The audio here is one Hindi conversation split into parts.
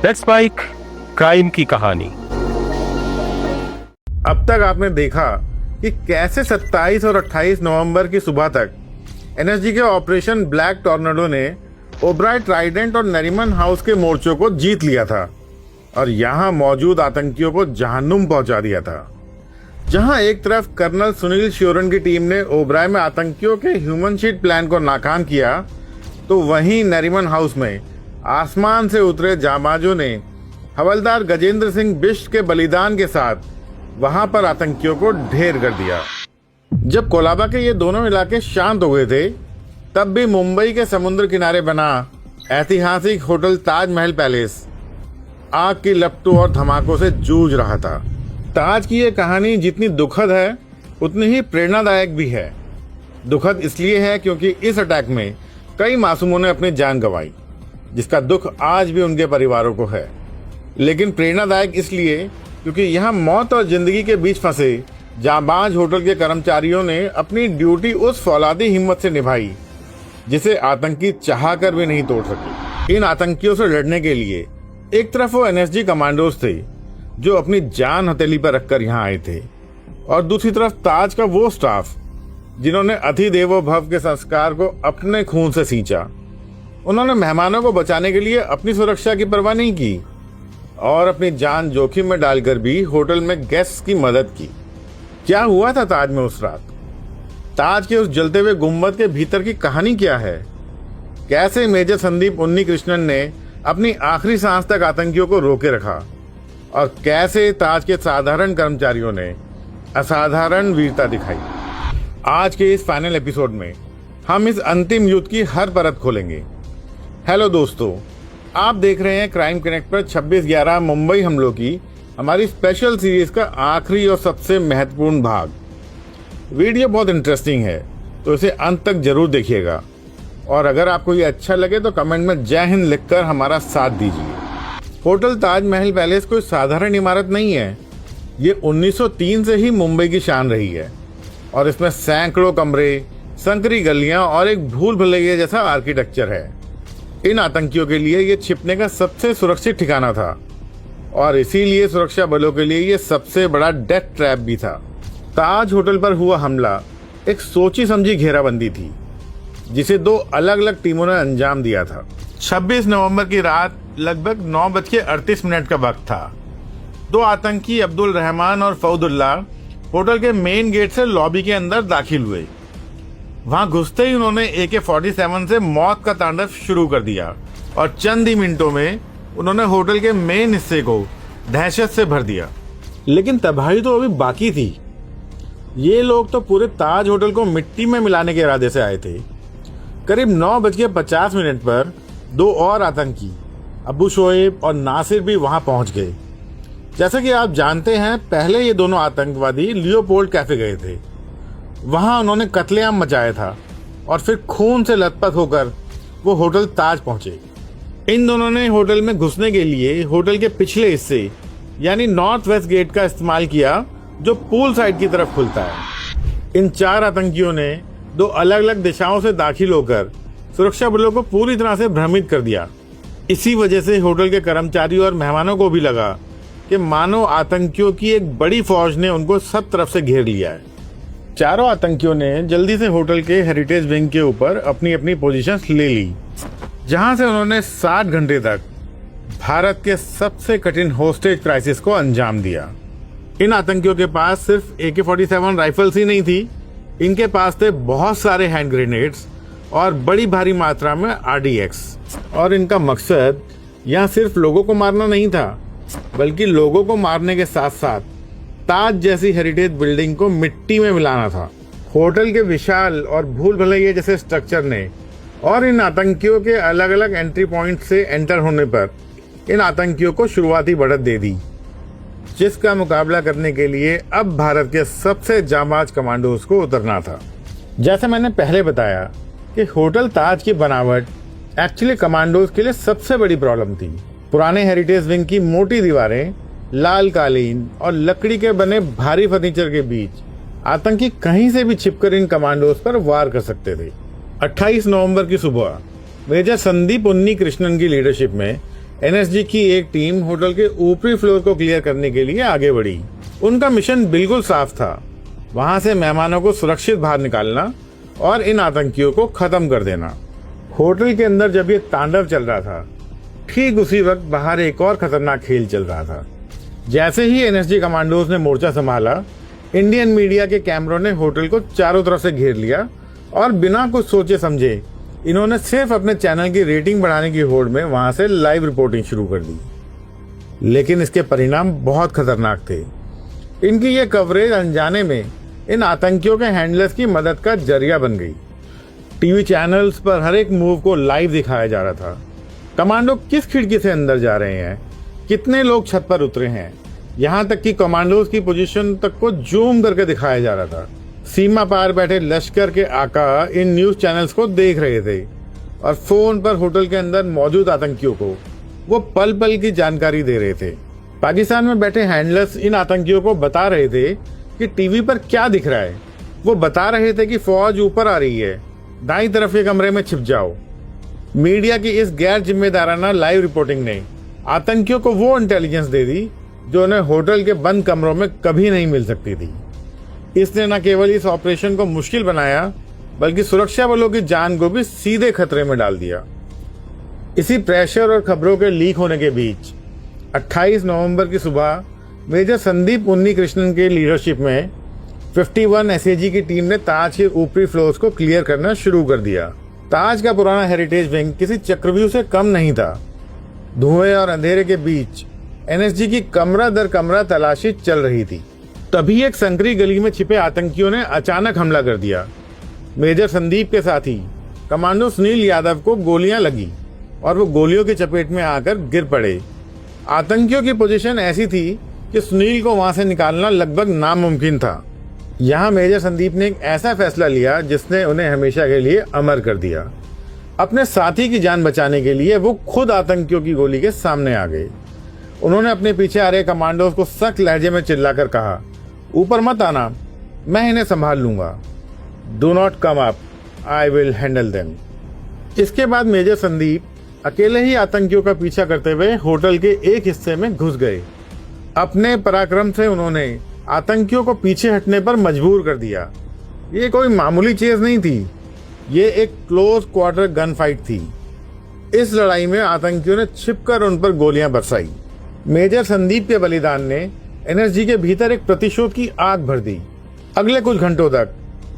लेट्स स्पाइक क्राइम की कहानी। अब तक आपने देखा कि कैसे 27 और 28 नवंबर की सुबह तक एनएसजी के ऑपरेशन ब्लैक टॉर्नेडो ने ओबराय ट्राइडेंट और नरीमन हाउस के मोर्चों को जीत लिया था और यहाँ मौजूद आतंकियों को जहन्नुम पहुंचा दिया था। जहां एक तरफ कर्नल सुनील श्योरन की टीम ने ओबराय में आतंकियों के ह्यूमन शीट प्लान को नाकाम किया, तो वहीं नरीमन हाउस में आसमान से उतरे जांबाजों ने हवलदार गजेंद्र सिंह बिष्ट के बलिदान के साथ वहां पर आतंकियों को ढेर कर दिया। जब कोलाबा के ये दोनों इलाके शांत हो गए थे, तब भी मुंबई के समुद्र किनारे बना ऐतिहासिक होटल ताजमहल पैलेस आग की लपटों और धमाकों से जूझ रहा था। ताज की ये कहानी जितनी दुखद है, उतनी ही प्रेरणादायक भी है। दुखद इसलिए है क्योंकि इस अटैक में कई मासूमों ने अपनी जान गंवाई, जिसका दुख आज भी उनके परिवारों को है। लेकिन प्रेरणादायक इसलिए क्योंकि यहाँ मौत और जिंदगी के बीच फंसे जांबाज होटल के कर्मचारियों ने अपनी ड्यूटी उस फौलादी हिम्मत से निभाई जिसे आतंकी चाह कर भी नहीं तोड़ सके। इन आतंकियों से लड़ने के लिए एक तरफ वो एनएसजी कमांडोज थे जो अपनी जान हथेली पर रखकर यहाँ आए थे, और दूसरी तरफ ताज का वो स्टाफ जिन्होंने अति देवो भव के संस्कार को अपने खून से सींचा। उन्होंने मेहमानों को बचाने के लिए अपनी सुरक्षा की परवाह नहीं की और अपनी जान जोखिम में डालकर भी होटल में गेस्ट्स की मदद की। क्या हुआ था ताज में उस रात? ताज के उस जलते हुए गुंबद के भीतर की कहानी क्या है? कैसे मेजर संदीप उन्नी कृष्णन ने अपनी आखिरी सांस तक आतंकियों को रोके रखा, और कैसे ताज के साधारण कर्मचारियों ने असाधारण वीरता दिखाई? आज के इस फाइनल एपिसोड में हम इस अंतिम युद्ध की हर परत खोलेंगे। हेलो दोस्तों, आप देख रहे हैं क्राइम कनेक्ट पर 26/11 मुंबई हमलों की हमारी स्पेशल सीरीज का आखिरी और सबसे महत्वपूर्ण भाग। वीडियो बहुत इंटरेस्टिंग है, तो इसे अंत तक जरूर देखिएगा, और अगर आपको ये अच्छा लगे तो कमेंट में जय हिंद लिखकर हमारा साथ दीजिए। होटल ताजमहल पैलेस कोई साधारण इमारत नहीं है। ये 1903 से ही मुंबई की शान रही है, और इसमें सैकड़ों कमरे, संकरी गलियां और एक भूल भुलैया जैसा आर्किटेक्चर है। इन आतंकियों के लिए ये छिपने का सबसे सुरक्षित ठिकाना था, और इसीलिए सुरक्षा बलों के लिए ये सबसे बड़ा डेथ ट्रैप भी था। ताज होटल पर हुआ हमला एक सोची समझी घेराबंदी थी, जिसे दो अलग अलग टीमों ने अंजाम दिया था। 26 नवंबर की रात लगभग 9:38 का वक्त था। दो आतंकी अब्दुल रहमान और फौदुल्ला होटल के मेन गेट से लॉबी के अंदर दाखिल हुए। वहां घुसते ही उन्होंने AK-47 से मौत का तांडव शुरू कर दिया, और चंद ही मिनटों में उन्होंने होटल के मेन हिस्से को दहशत से भर दिया। लेकिन तबाही तो अभी बाकी थी। ये लोग तो पूरे ताज होटल को मिट्टी में मिलाने के इरादे से आए थे। करीब 9:50 पर दो और आतंकी अबू शोएब और नासिर भी वहां पहुंच गए। जैसा कि आप जानते हैं, पहले ये दोनों आतंकवादी लियोपोल्ड कैफे गए थे। वहां उन्होंने कत्लेआम मचाया था, और फिर खून से लथपथ होकर वो होटल ताज पहुंचे। इन दोनों ने होटल में घुसने के लिए होटल के पिछले हिस्से यानी नॉर्थ वेस्ट गेट का इस्तेमाल किया, जो पूल साइड की तरफ खुलता है। इन चार आतंकियों ने दो अलग अलग दिशाओं से दाखिल होकर सुरक्षा बलों को पूरी तरह से भ्रमित कर दिया। इसी वजह से होटल के कर्मचारियों और मेहमानों को भी लगा कि मानो आतंकियों की एक बड़ी फौज ने उनको सब तरफ से घेर लिया है। चारों आतंकियों ने जल्दी से होटल के हेरिटेज विंग के ऊपर अपनी अपनी पोजीशंस ले ली, जहां से उन्होंने 60 घंटे तक भारत के सबसे कठिन होस्टेज क्राइसिस को अंजाम दिया। इन आतंकियों के पास सिर्फ AK-47 राइफल्स ही नहीं थी, इनके पास थे बहुत सारे हैंड ग्रेनेड्स और बड़ी भारी मात्रा में RDX। और इनका मकसद यहाँ सिर्फ लोगों को मारना नहीं था, बल्कि लोगों को मारने के साथ साथ ताज जैसी हेरिटेज बिल्डिंग को मिट्टी में मिलाना था। होटल के विशाल और भूल भुलैया जैसे स्ट्रक्चर ने और इन आतंकियों के अलग अलग एंट्री पॉइंट से एंटर होने पर इन आतंकियों को शुरुआती बढ़त दे दी, जिसका मुकाबला करने के लिए अब भारत के सबसे जांबाज कमांडोज को उतरना था। जैसे मैंने पहले बताया कि होटल ताज की बनावट एक्चुअली कमांडोज के लिए सबसे बड़ी प्रॉब्लम थी। पुराने हेरिटेज विंग की मोटी दीवारें, लाल कालीन और लकड़ी के बने भारी फर्नीचर के बीच आतंकी कहीं से भी छिपकर इन कमांडोज पर वार कर सकते थे। 28 नवंबर की सुबह मेजर संदीप उन्नी कृष्णन की लीडरशिप में एनएसजी की एक टीम होटल के ऊपरी फ्लोर को क्लियर करने के लिए आगे बढ़ी। उनका मिशन बिल्कुल साफ था, वहां से मेहमानों को सुरक्षित बाहर निकालना और इन आतंकियों को खत्म कर देना। होटल के अंदर जब ये तांडव चल रहा था, ठीक उसी वक्त बाहर एक और खतरनाक खेल चल रहा था। जैसे ही एनएसजी कमांडोज ने मोर्चा संभाला, इंडियन मीडिया के कैमरों ने होटल को चारों तरफ से घेर लिया और बिना कुछ सोचे समझे इन्होंने सिर्फ अपने चैनल की रेटिंग बढ़ाने की होड़ में वहां से लाइव रिपोर्टिंग शुरू कर दी। लेकिन इसके परिणाम बहुत खतरनाक थे। इनकी ये कवरेज अनजाने में इन आतंकियों के हैंडलर्स की मदद का जरिया बन गई। टीवी चैनल्स पर हर एक मूव को लाइव दिखाया जा रहा था। कमांडो किस खिड़की से अंदर जा रहे हैं, कितने लोग छत पर उतरे हैं, यहाँ तक कि कमांडोज की पोजीशन तक को जूम करके दिखाया जा रहा था। सीमा पार बैठे लश्कर के आका इन न्यूज चैनल्स को देख रहे थे और फोन पर होटल के अंदर मौजूद आतंकियों को वो पल पल की जानकारी दे रहे थे। पाकिस्तान में बैठे हैंडलर्स इन आतंकियों को बता रहे थे कि टीवी पर क्या दिख रहा है। वो बता रहे थे कि फौज ऊपर आ रही है, दाईं तरफ के कमरे में छिप जाओ। मीडिया की इस गैर जिम्मेदाराना लाइव रिपोर्टिंग ने आतंकियों को वो इंटेलिजेंस दे दी जो उन्हें होटल के बंद कमरों में कभी नहीं मिल सकती थी। इसने न केवल इस ऑपरेशन को मुश्किल बनाया, बल्कि सुरक्षा बलों की जान को भी सीधे खतरे में डाल दिया। इसी प्रेशर और खबरों के लीक होने के बीच 28 नवंबर की सुबह मेजर संदीप उन्नीकृष्णन के लीडरशिप में 51 एसएजी की टीम ने ताज के ऊपरी फ्लोर्स को क्लियर करना शुरू कर दिया। ताज का पुराना हेरिटेज विंग किसी चक्रव्यूह से कम नहीं था। धुएं और अंधेरे के बीच एनएसजी की कमरा दर कमरा तलाशी चल रही थी। तभी एक संकरी गली में छिपे आतंकियों ने अचानक हमला कर दिया। मेजर संदीप के साथी कमांडो सुनील यादव को गोलियां लगी और वो गोलियों की चपेट में आकर गिर पड़े। आतंकियों की पोजीशन ऐसी थी कि सुनील को वहां से निकालना लगभग नामुमकिन था। यहाँ मेजर संदीप ने एक ऐसा फैसला लिया जिसने उन्हें हमेशा के लिए अमर कर दिया। अपने साथी की जान बचाने के लिए वो खुद आतंकियों की गोली के सामने आ गए। उन्होंने अपने पीछे आ रहे कमांडोज को सख्त लहजे में चिल्लाकर कहा, ऊपर मत आना, मैं इन्हें संभाल लूंगा। Do not come up, I will handle them. इसके बाद मेजर संदीप अकेले ही आतंकियों का पीछा करते हुए होटल के एक हिस्से में घुस गए। अपने पराक्रम से उन्होंने आतंकियों को पीछे हटने पर मजबूर कर दिया। ये कोई मामूली चीज नहीं थी, ये एक क्लोज क्वार्टर गन फाइट थी। इस लड़ाई में आतंकियों ने छिपकर उन पर गोलियां बरसाई। मेजर संदीप के बलिदान ने एनएसजी के भीतर एक प्रतिशोध की आग भर दी। अगले कुछ घंटों तक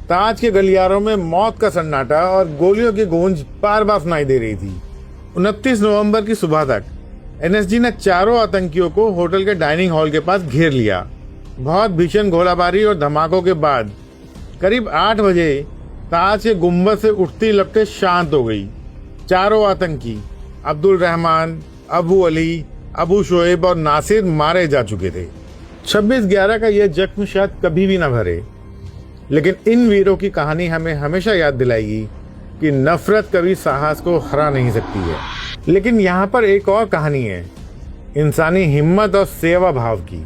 ताज के गलियारों में मौत का सन्नाटा और गोलियों की गूंज बार बार सुनाई दे रही थी। 29 नवंबर की सुबह तक एनएसजी ने चारों आतंकियों को होटल के डाइनिंग हॉल के पास घेर लिया। बहुत भीषण गोलाबारी और धमाकों के बाद करीब 8 बजे ताज के गुंबद से उठती लपटें शांत हो गई। चारों आतंकी अब्दुल रहमान, अबू अली, अबू शोएब और नासिर मारे जा चुके थे। 26/11 का यह जख्म शायद कभी भी न भरे, लेकिन इन वीरों की कहानी हमें हमेशा याद दिलाएगी कि नफरत कभी साहस को हरा नहीं सकती है। लेकिन यहाँ पर एक और कहानी है, इंसानी हिम्मत और सेवा भाव की,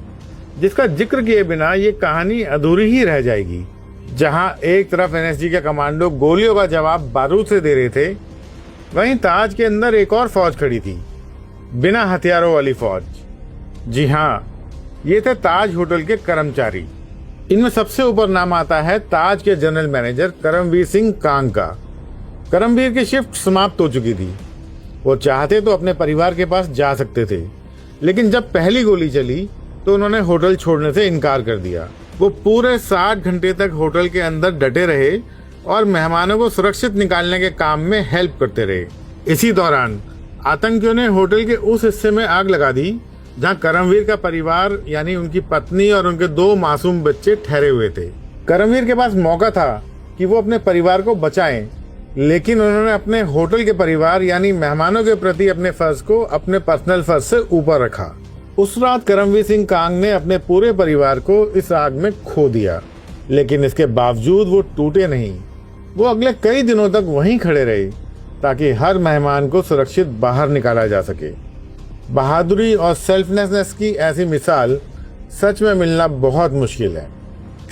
जिसका जिक्र किए बिना ये कहानी अधूरी ही रह जाएगी। जहाँ एक तरफ एनएसजी के कमांडो गोलियों का जवाब बारूद से दे रहे थे, वहीं ताज के अंदर एक और फौज खड़ी थी, बिना हथियारों वाली फौज। जी हाँ, ये थे ताज होटल के कर्मचारी। इनमें सबसे ऊपर नाम आता है ताज के जनरल मैनेजर करमवीर सिंह कांग का। करमवीर की शिफ्ट समाप्त हो चुकी थी। वो चाहते तो अपने परिवार के पास जा सकते थे, लेकिन जब पहली गोली चली तो उन्होंने होटल छोड़ने से इनकार कर दिया। वो पूरे 60 घंटे तक होटल के अंदर डटे रहे और मेहमानों को सुरक्षित निकालने के काम में हेल्प करते रहे। इसी दौरान आतंकियों ने होटल के उस हिस्से में आग लगा दी जहां करमवीर का परिवार यानी उनकी पत्नी और उनके 2 मासूम बच्चे ठहरे हुए थे। करमवीर के पास मौका था कि वो अपने परिवार को बचाएं, लेकिन उन्होंने अपने होटल के परिवार यानी मेहमानों के प्रति अपने फर्ज को अपने पर्सनल फर्ज से ऊपर रखा। उस रात करमवीर सिंह कांग ने अपने पूरे परिवार को इस आग में खो दिया, लेकिन इसके बावजूद वो टूटे नहीं। वो अगले कई दिनों तक वहीं खड़े रहे ताकि हर मेहमान को सुरक्षित बाहर निकाला जा सके। बहादुरी और सेल्फलेसनेस की ऐसी मिसाल सच में मिलना बहुत मुश्किल है।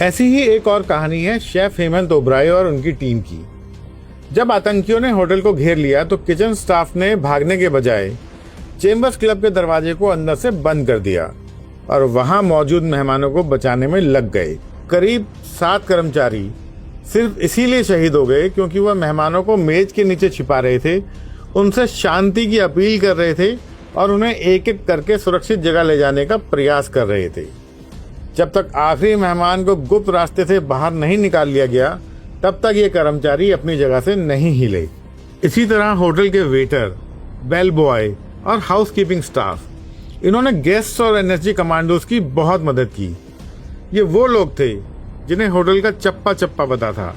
ऐसी ही एक और कहानी है शेफ हेमंत ओबराय और उनकी टीम की। जब आतंकियों ने होटल को घेर लिया तो किचन स्टाफ ने भागने के बजाय चेम्बर्स क्लब के दरवाजे को अंदर से बंद कर दिया और वहां मौजूद मेहमानों को बचाने में लग गए। करीब 7 कर्मचारी सिर्फ इसीलिए शहीद हो गए क्योंकि वह मेहमानों को मेज के नीचे छिपा रहे थे, उनसे शांति की अपील कर रहे थे और उन्हें एक एक करके सुरक्षित जगह ले जाने का प्रयास कर रहे थे। जब तक आखिरी मेहमान को गुप्त रास्ते से बाहर नहीं निकाल लिया गया, तब तक ये कर्मचारी अपनी जगह से नहीं हिले। इसी तरह होटल के वेटर, बेल बॉय और हाउसकीपिंग स्टाफ, इन्होंने गेस्ट्स और एनएसजी कमांडोज की बहुत मदद की। ये वो लोग थे जिन्हें होटल का चप्पा चप्पा पता था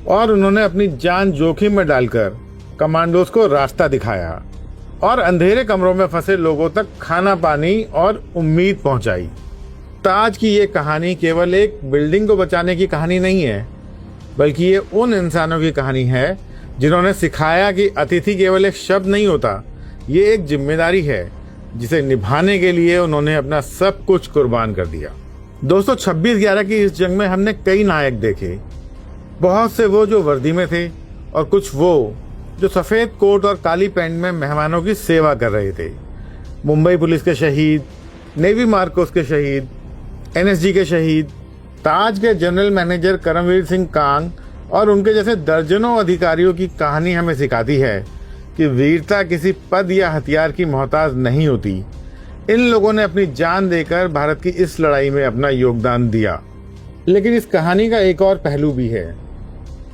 और उन्होंने अपनी जान जोखिम में डालकर कमांडोज को रास्ता दिखाया और अंधेरे कमरों में फंसे लोगों तक खाना पानी और उम्मीद पहुंचाई। ताज की ये कहानी केवल एक बिल्डिंग को बचाने की कहानी नहीं है, बल्कि ये उन इंसानों की कहानी है जिन्होंने सिखाया कि अतिथि केवल एक शब्द नहीं होता, ये एक जिम्मेदारी है जिसे निभाने के लिए उन्होंने अपना सब कुछ कुर्बान कर दिया। दोस्तों, 26/11 की इस जंग में हमने कई नायक देखे। बहुत से वो जो वर्दी में थे और कुछ वो जो सफ़ेद कोट और काली पैंट में मेहमानों की सेवा कर रहे थे। मुंबई पुलिस के शहीद, नेवी मार्कोस के शहीद, एनएसजी के शहीद, ताज के जनरल मैनेजर करमवीर सिंह कांग और उनके जैसे दर्जनों अधिकारियों की कहानी हमें सिखाती है कि वीरता किसी पद या हथियार की मोहताज नहीं होती। इन लोगों ने अपनी जान देकर भारत की इस लड़ाई में अपना योगदान दिया। लेकिन इस कहानी का एक और पहलू भी है।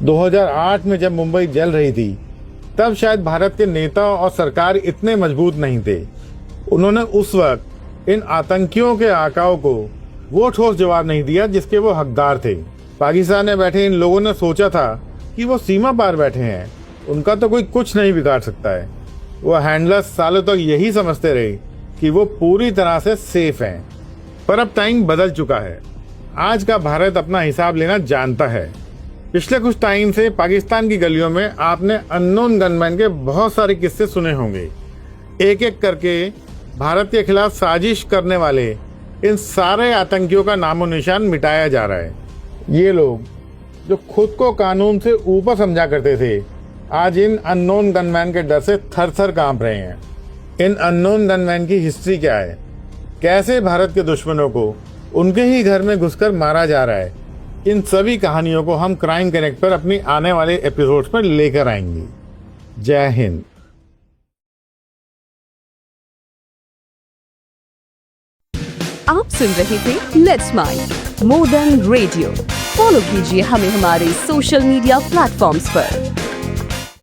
2008 में जब मुंबई जल रही थी, तब शायद भारत के नेता और सरकार इतने मजबूत नहीं थे। उन्होंने उस वक्त इन आतंकियों के आकाओं को वो ठोस जवाब नहीं दिया जिसके वो हकदार थे। पाकिस्तान में बैठे इन लोगों ने सोचा था कि वो सीमा पार बैठे हैं, उनका तो कोई कुछ नहीं बिगाड़ सकता है। वो हैंडलर्स सालों तक यही समझते रहे कि वो पूरी तरह से सेफ हैं। पर अब टाइम बदल चुका है। आज का भारत अपना हिसाब लेना जानता है। पिछले कुछ टाइम से पाकिस्तान की गलियों में आपने अननोन गनमैन के बहुत सारे किस्से सुने होंगे। एक एक करके भारत के खिलाफ साजिश करने वाले इन सारे आतंकियों का नामो निशान मिटाया जा रहा है। ये लोग जो खुद को कानून से ऊपर समझा करते थे, आज इन अननोन गनमैन के डर से थर थर कांप रहे हैं। इन अननोन गनमैन की हिस्ट्री क्या है, कैसे भारत के दुश्मनों को उनके ही घर में घुसकर मारा जा रहा है, इन सभी कहानियों को हम क्राइम कनेक्ट पर अपनी आने वाले एपिसोड्स पर लेकर आएंगे। जय हिंद। आप सुन रहे थे let's mind more than radio. Follow कीजिए हमें हमारे सोशल मीडिया प्लेटफॉर्म्स पर।